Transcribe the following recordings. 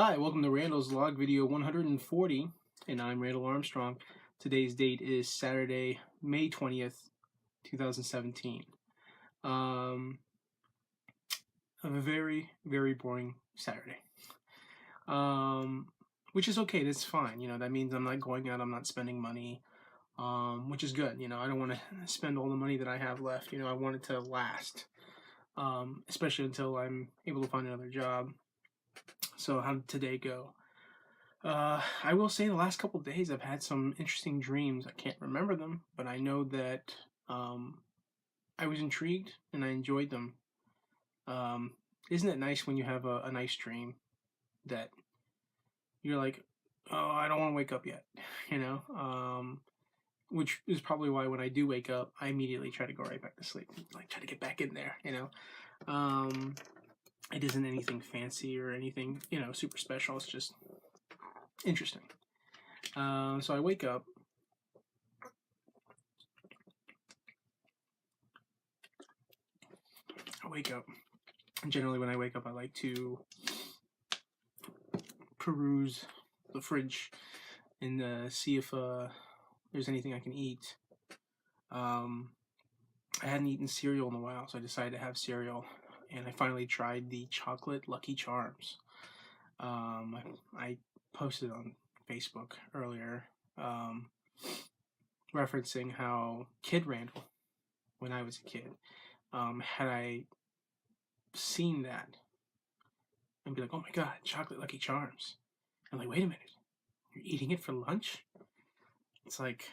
Hi, welcome to Randall's Log Video 140, and I'm Randall Armstrong. Today's date is Saturday, May 20th, 2017. A very, very boring Saturday. Which is okay, that's fine. That means I'm not going out, I'm not spending money, which is good. I don't want to spend all the money that I have left. I want it to last, especially until I'm able to find another job. So how did today go? I will say the last couple of days I've had some interesting dreams. I can't remember them, but I know that I was intrigued and I enjoyed them. Isn't it nice when you have a nice dream that you're like, oh, I don't want to wake up yet, which is probably why when I do wake up, I immediately try to go right back to sleep, like try to get back in there, It isn't anything fancy or anything, super special. It's just interesting. So I wake up. Generally, when I wake up, I like to peruse the fridge and see if there's anything I can eat. I hadn't eaten cereal in a while, so I decided to have cereal. And I finally tried the chocolate Lucky Charms. I posted on Facebook earlier referencing how Kid Randall, when I was a kid, had I seen that and be like, oh my god, chocolate Lucky Charms. I'm like, wait a minute, you're eating it for lunch? It's like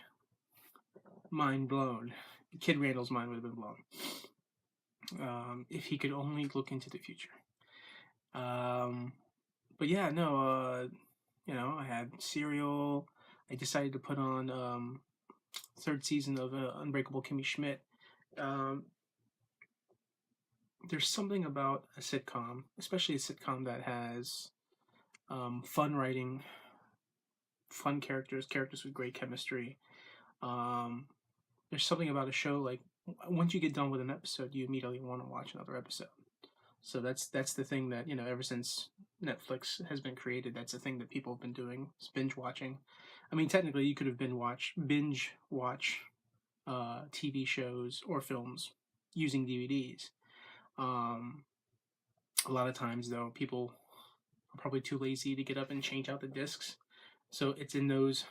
mind blown. Kid Randall's mind would have been blown if he could only look into the future. But yeah, no, I had cereal. I decided to put on third season of Unbreakable Kimmy Schmidt. There's something about a sitcom, especially a sitcom that has fun writing, fun characters with great chemistry. There's something about a show, like once you get done with an episode, you immediately want to watch another episode. So that's the thing that, ever since Netflix has been created, that's the thing that people have been doing, is binge watching. I mean, technically you could have binge watch TV shows or films using DVDs. A lot of times, though, people are probably too lazy to get up and change out the discs. So it's in those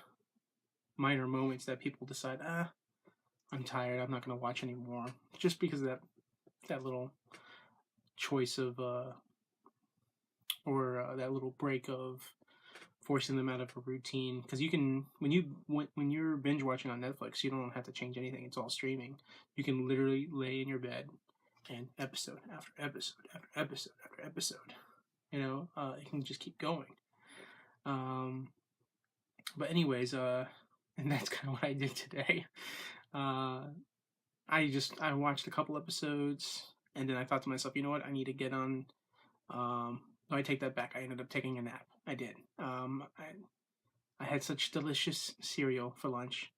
minor moments that people decide, I'm tired, I'm not going to watch anymore. Just because of that little choice of, that little break of forcing them out of a routine. Because you can, when you're binge watching on Netflix, you don't have to change anything. It's all streaming. You can literally lay in your bed and episode after episode after episode after episode, it can just keep going. But anyways, and that's kind of what I did today. I watched a couple episodes, and then I thought to myself, you know what, I need to get on. No, I take that back. I ended up taking a nap. I did. I had such delicious cereal for lunch,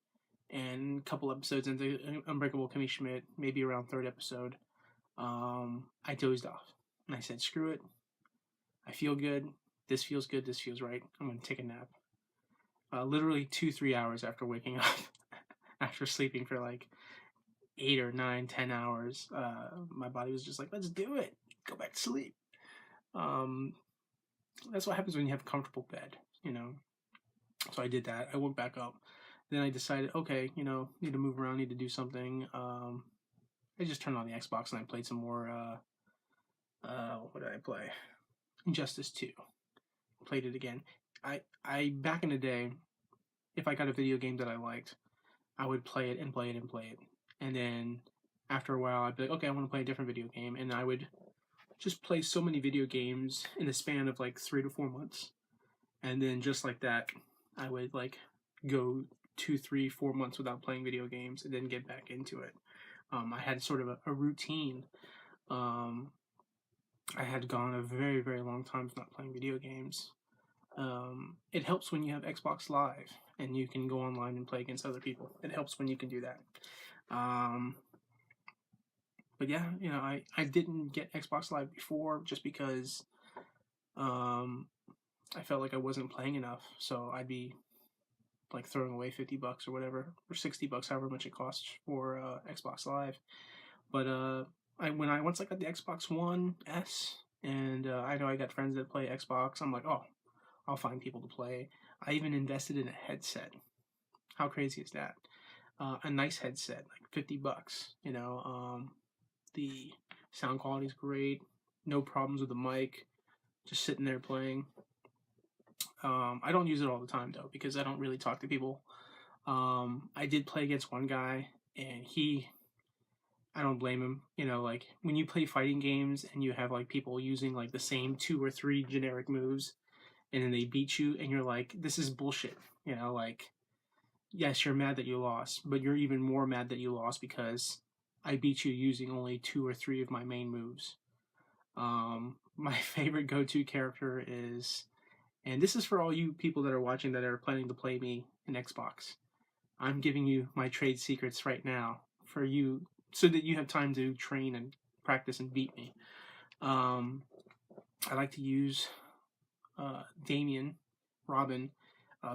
and a couple episodes into Unbreakable Kimmy Schmidt, maybe around third episode, I dozed off. And I said, screw it. I feel good. This feels good. This feels right. I'm going to take a nap. Literally 2-3 hours after waking up, after sleeping for like 8 or 9, 10 hours, my body was just like, let's do it. Go back to sleep. That's what happens when you have a comfortable bed, So I did that. I woke back up. Then I decided, okay, need to move around, need to do something. I just turned on the Xbox and I played some more, what did I play? Injustice 2. Played it again. I back in the day, if I got a video game that I liked, I would play it and play it and play it. And then after a while, I'd be like, okay, I want to play a different video game. And I would just play so many video games in the span of like 3 to 4 months. And then just like that, I would like go 2, 3, 4 months without playing video games and then get back into it. I had sort of a routine. I had gone a very, very long time not playing video games. It helps when you have Xbox Live and you can go online and play against other people. It helps when you can do that. But yeah, I didn't get Xbox Live before just because I felt like I wasn't playing enough, so I'd be like throwing away $50 or whatever, or $60, however much it costs for Xbox Live. But once I got the Xbox One S, and I know I got friends that play Xbox, I'm like, oh, I'll find people to play. I even invested in a headset. How crazy is that? A nice headset, like $50. The sound quality is great. No problems with the mic. Just sitting there playing. I don't use it all the time though because I don't really talk to people. I did play against one guy, and I don't blame him. Like when you play fighting games and you have like people using like the same 2 or 3 generic moves, and then they beat you, and you're like, this is bullshit. Like, yes, you're mad that you lost, but you're even more mad that you lost because I beat you using only 2 or 3 of my main moves. My favorite go-to character is, and this is for all you people that are watching that are planning to play me in Xbox. I'm giving you my trade secrets right now for you so that you have time to train and practice and beat me. I like to use Damien, Robin,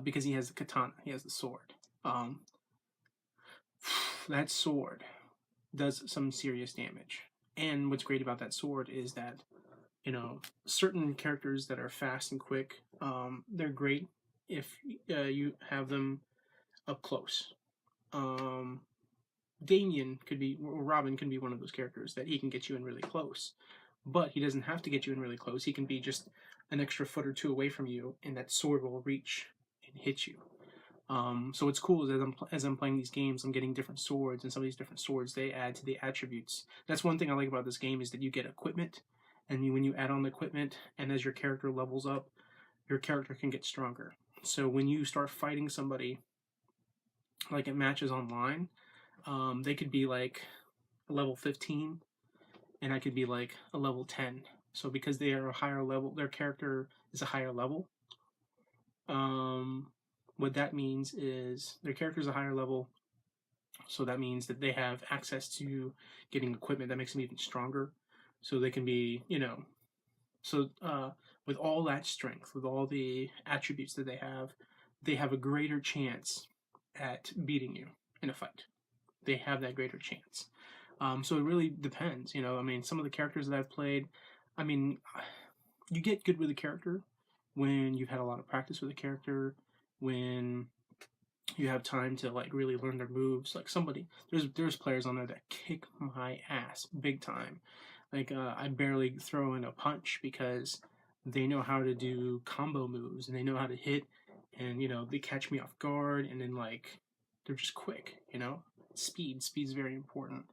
because he has the katana, he has the sword. That sword does some serious damage. And what's great about that sword is that, certain characters that are fast and quick, they're great if you have them up close. Damien could be, or Robin can be one of those characters that he can get you in really close. But he doesn't have to get you in really close. He can be just an extra foot or 2 away from you, and that sword will reach and hit you. So what's cool is as I'm playing these games, I'm getting different swords, and some of these different swords, they add to the attributes. That's one thing I like about this game is that you get equipment, and when you add on the equipment, and as your character levels up, your character can get stronger. So when you start fighting somebody, like in matches online, they could be like a level 15, and I could be like a level 10. So because they are a higher level, their character is a higher level. What that means is their character is a higher level, so that means that they have access to getting equipment that makes them even stronger. So they can be, so with all that strength, with all the attributes that they have a greater chance at beating you in a fight. They have that greater chance. So it really depends, some of the characters that I've played, you get good with a character when you've had a lot of practice with a character, when you have time to like really learn their moves. Like there's players on there that kick my ass big time. Like I barely throw in a punch because they know how to do combo moves and they know how to hit, and they catch me off guard, and then like they're just quick. Speed's very important.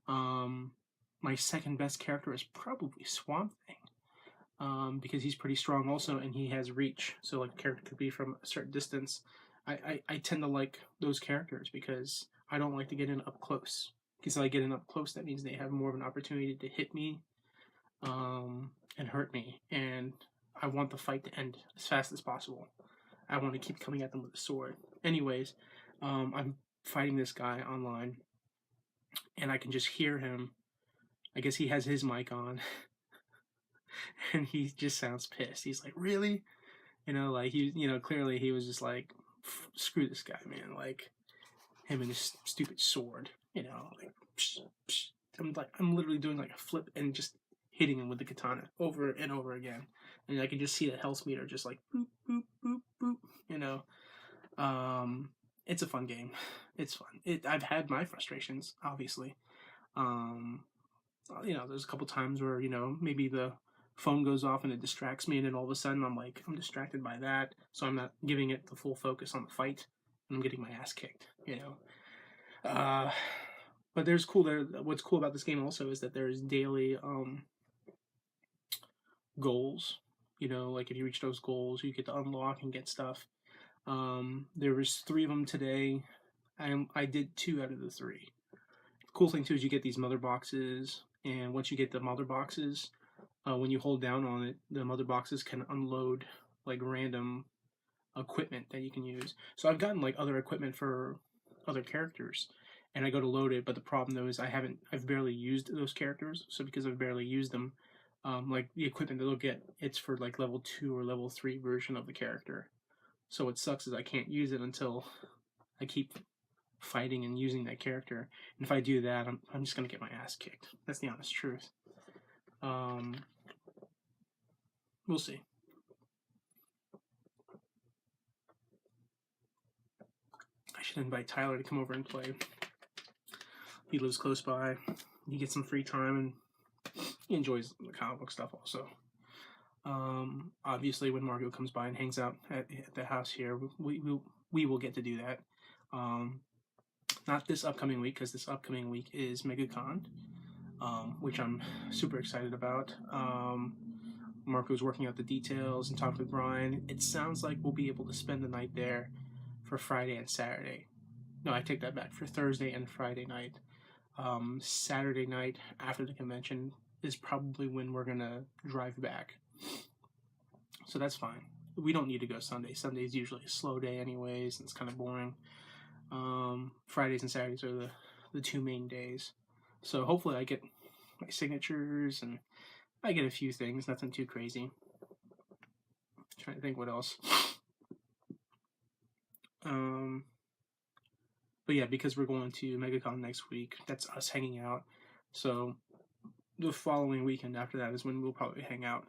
My second best character is probably Swamp Thing, because he's pretty strong also, and he has reach. So like a character could be from a certain distance. I tend to like those characters because I don't like to get in up close. Because if I get in up close, that means they have more of an opportunity to hit me, and hurt me. And I want the fight to end as fast as possible. I want to keep coming at them with a sword. Anyways, I'm fighting this guy online, and I can just hear him. I guess he has his mic on, and he just sounds pissed. He's like, "Really?" Like clearly he was just like, "Screw this guy, man!" Like him and his stupid sword. Like psh, psh. I'm literally doing like a flip and just hitting him with the katana over and over again, and I can just see the health meter just like boop boop boop boop. It's a fun game. It's fun. I've had my frustrations, obviously. There's a couple times where maybe the phone goes off and it distracts me, and then all of a sudden I'm distracted by that, so I'm not giving it the full focus on the fight, and I'm getting my ass kicked. But there's cool there. What's cool about this game also is that there's daily goals. Like if you reach those goals, you get to unlock and get stuff. There was 3 of them today. I did 2 out of the 3. The cool thing too is you get these mother boxes, and once you get the mother boxes, when you hold down on it, the mother boxes can unload like random equipment that you can use. So I've gotten like other equipment for other characters, and I go to load it, but the problem though is I've barely used those characters. So because I've barely used them, Like the equipment that they'll get, it's for like level 2 or level 3 version of the character. So what sucks is I can't use it until I keep fighting and using that character. And if I do that, I'm just gonna get my ass kicked. That's the honest truth. We'll see. I should invite Tyler to come over and play. He lives close by. He gets some free time and he enjoys the comic book stuff also. Obviously, when Margot comes by and hangs out at the house here, we will get to do that. Not this upcoming week, because this upcoming week is MegaCon, which I'm super excited about. Marco's working out the details and talking with Brian. It sounds like we'll be able to spend the night there for Friday and Saturday. No, I take that back, for Thursday and Friday night. Saturday night after the convention is probably when we're gonna drive back. So that's fine. We don't need to go Sunday. Sunday is usually a slow day anyways, and it's kind of boring. Fridays and Saturdays are the 2 main days. So hopefully I get my signatures and I get a few things, nothing too crazy. Trying to think what else. But yeah, because we're going to MegaCon next week, that's us hanging out. So the following weekend after that is when we'll probably hang out.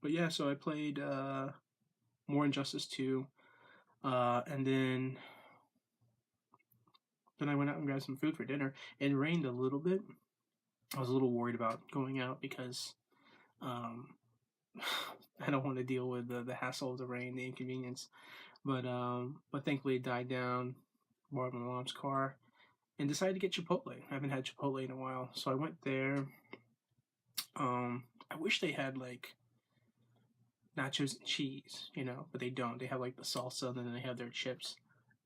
But yeah, so I played more Injustice 2, and then I went out and grabbed some food for dinner. It rained a little bit. I was a little worried about going out because I don't want to deal with the hassle of the rain, the inconvenience. But thankfully it died down. Borrowed my mom's car and decided to get Chipotle. I haven't had Chipotle in a while, so I went there. I wish they had like nachos and cheese, but they don't. They have like the salsa and then they have their chips.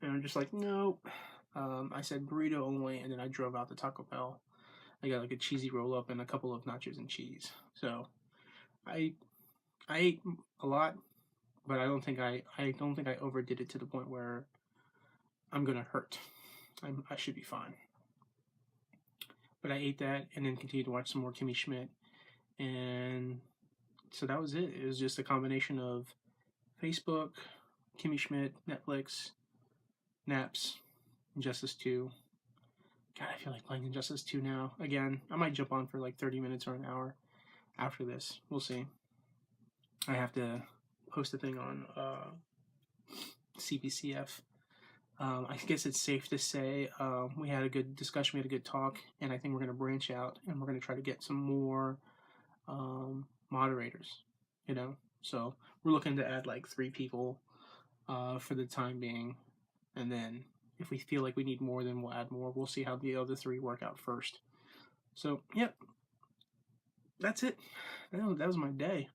And I'm just like, no. I said burrito only, and then I drove out to Taco Bell. I got like a cheesy roll up and a couple of nachos and cheese. So I ate a lot, but I don't think I overdid it to the point where I'm gonna hurt. I should be fine. But I ate that and then continued to watch some more Kimmy Schmidt, and so that was it. It was just a combination of Facebook, Kimmy Schmidt, Netflix, naps, Injustice 2. God, I feel like playing Injustice 2 now. Again, I might jump on for like 30 minutes or an hour after this. We'll see. I have to post a thing on CBCF. I guess it's safe to say we had a good discussion, we had a good talk, and I think we're going to branch out and we're going to try to get some more moderators, So we're looking to add like 3 people for the time being, and then if we feel like we need more, then we'll add more. We'll see how the other 3 work out first. So, yep. That's it. That was my day.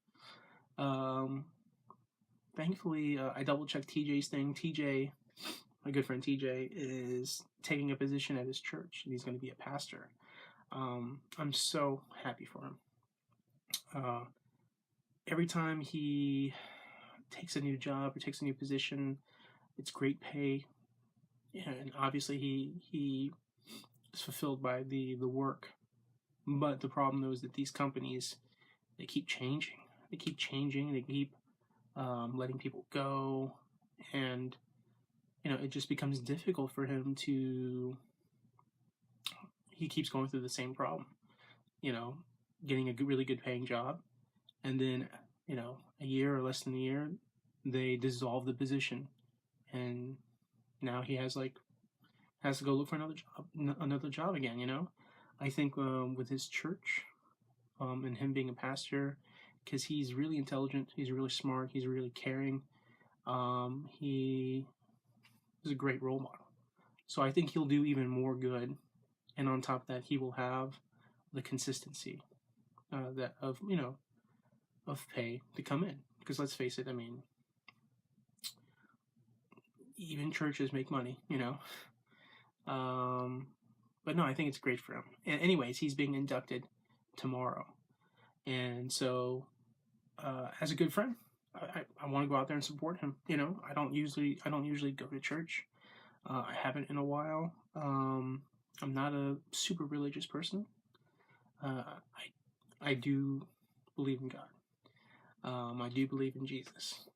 Thankfully, I double-checked TJ's thing. TJ, my good friend TJ, is taking a position at his church, and he's going to be a pastor. I'm so happy for him. Every time he takes a new job or takes a new position, it's great pay. And obviously he is fulfilled by the work. But the problem though is that these companies, they keep changing. They keep letting people go, and it just becomes difficult for him to. He keeps going through the same problem, getting a really good paying job, and then a year or less than a year, they dissolve the position, and now he has to go look for another job again. I think with his church, and him being a pastor, because he's really intelligent, he's really smart, he's really caring. He is a great role model. So I think he'll do even more good, and on top of that, he will have the consistency of pay to come in. Because let's face it, even churches make money, But no, I think it's great for him. And anyways, he's being inducted tomorrow, and so as a good friend, I want to go out there and support him. I don't usually go to church. I haven't in a while. I'm not a super religious person. I do believe in God. I do believe in Jesus.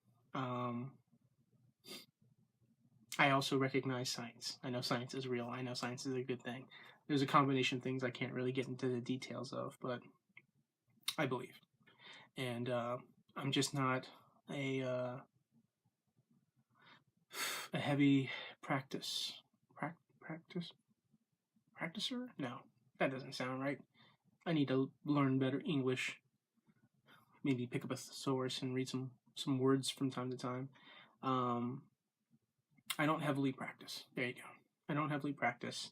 I also recognize science. I know science is real. I know science is a good thing. There's a combination of things I can't really get into the details of, but I believe. And I'm just not a a heavy practicer. No, that doesn't sound right. I need to learn better English. Maybe pick up a thesaurus and read some words from time to time. I don't heavily practice. There you go. I don't heavily practice,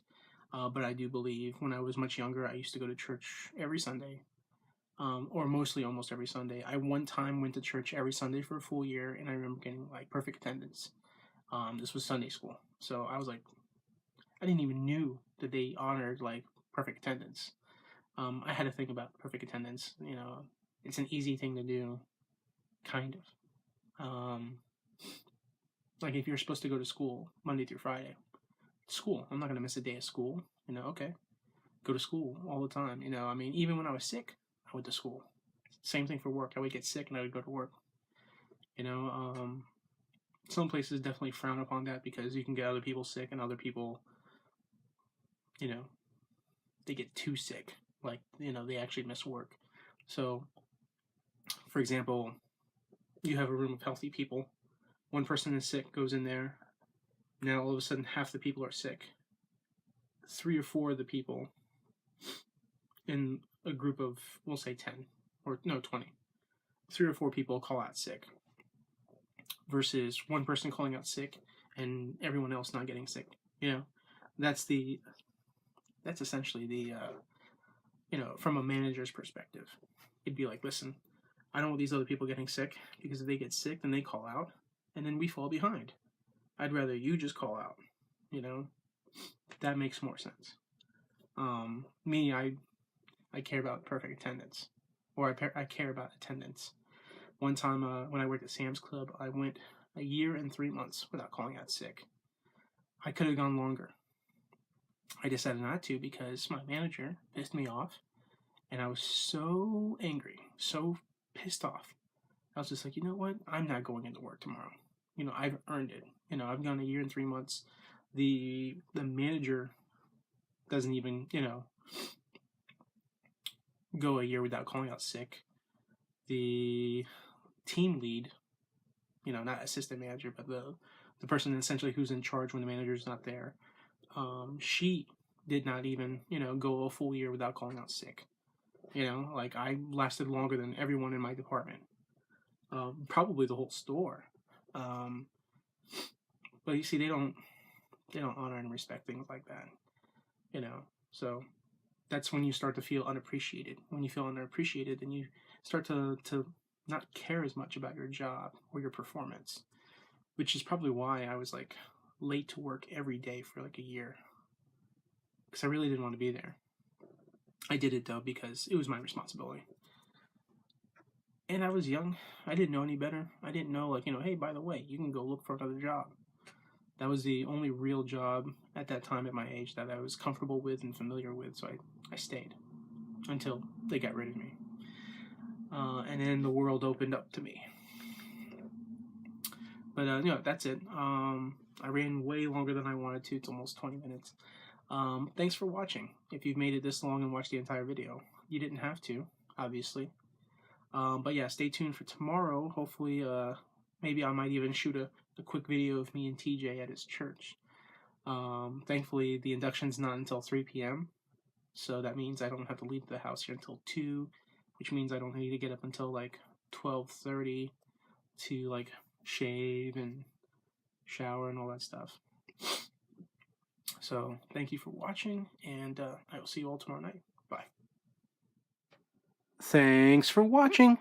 but I do believe when I was much younger, I used to go to church every Sunday, or mostly almost every Sunday. I one time went to church every Sunday for a full year, and I remember getting like perfect attendance. This was Sunday school, so I was like, I didn't even knew that they honored like perfect attendance. I had to think about perfect attendance. You know, it's an easy thing to do, kind of. Like if you're supposed to go to school Monday through Friday, school. I'm not gonna miss a day of school. You know, okay, go to school all the time. You know, I mean, even when I was sick, I went to school. Same thing for work. I would get sick and I would go to work. You know, some places definitely frown upon that because you can get other people sick and other people, you know, they get too sick. Like, you know, they actually miss work. So, for example, you have a room of healthy people. One person is sick, goes in there. Now all of a sudden half the people are sick. 3 or 4 of the people in a group of, we'll say 10, or no, 20. 3 or 4 people call out sick versus one person calling out sick and everyone else not getting sick. You know, that's essentially the, you know, from a manager's perspective. It'd be like, listen, I don't want these other people getting sick because if they get sick, then they call out and then we fall behind. I'd rather you just call out, you know, that makes more sense. Me, I care about perfect attendance, or I care about attendance. One time when I worked at Sam's Club, I went a year and 3 months without calling out sick. I could have gone longer. I decided not to because my manager pissed me off, and I was so angry, so pissed off. I was just like, you know what? I'm not going into work tomorrow. You know, I've earned it. You know, I've gone a year and 3 months. The manager doesn't even, you know, go a year without calling out sick. The team lead, you know, not assistant manager, but the person essentially who's in charge when the manager's not there, she did not even, you know, go a full year without calling out sick. You know, like I lasted longer than everyone in my department, probably the whole store. But you see, they don't honor and respect things like that. You know, so that's when you start to feel unappreciated. When you feel unappreciated, then you start to not care as much about your job or your performance, which is probably why I was like late to work every day for like a year because I really didn't want to be there. I did it though because it was my responsibility. And I was young. I didn't know any better. I didn't know, like, you know, hey, by the way, you can go look for another job. That was the only real job at that time at my age that I was comfortable with and familiar with, so I stayed until they got rid of me. And then the world opened up to me. But, you know, that's it. I ran way longer than I wanted to. It's almost 20 minutes. Thanks for watching. If you've made it this long and watched the entire video. You didn't have to, obviously. But yeah, stay tuned for tomorrow. Hopefully, maybe I might even shoot a quick video of me and TJ at his church. Thankfully, the induction's not until 3 p.m. So that means I don't have to leave the house here until 2, which means I don't need to get up until like 12:30 to like shave and shower and all that stuff. So thank you for watching, and I will see you all tomorrow night. Bye. Thanks for watching.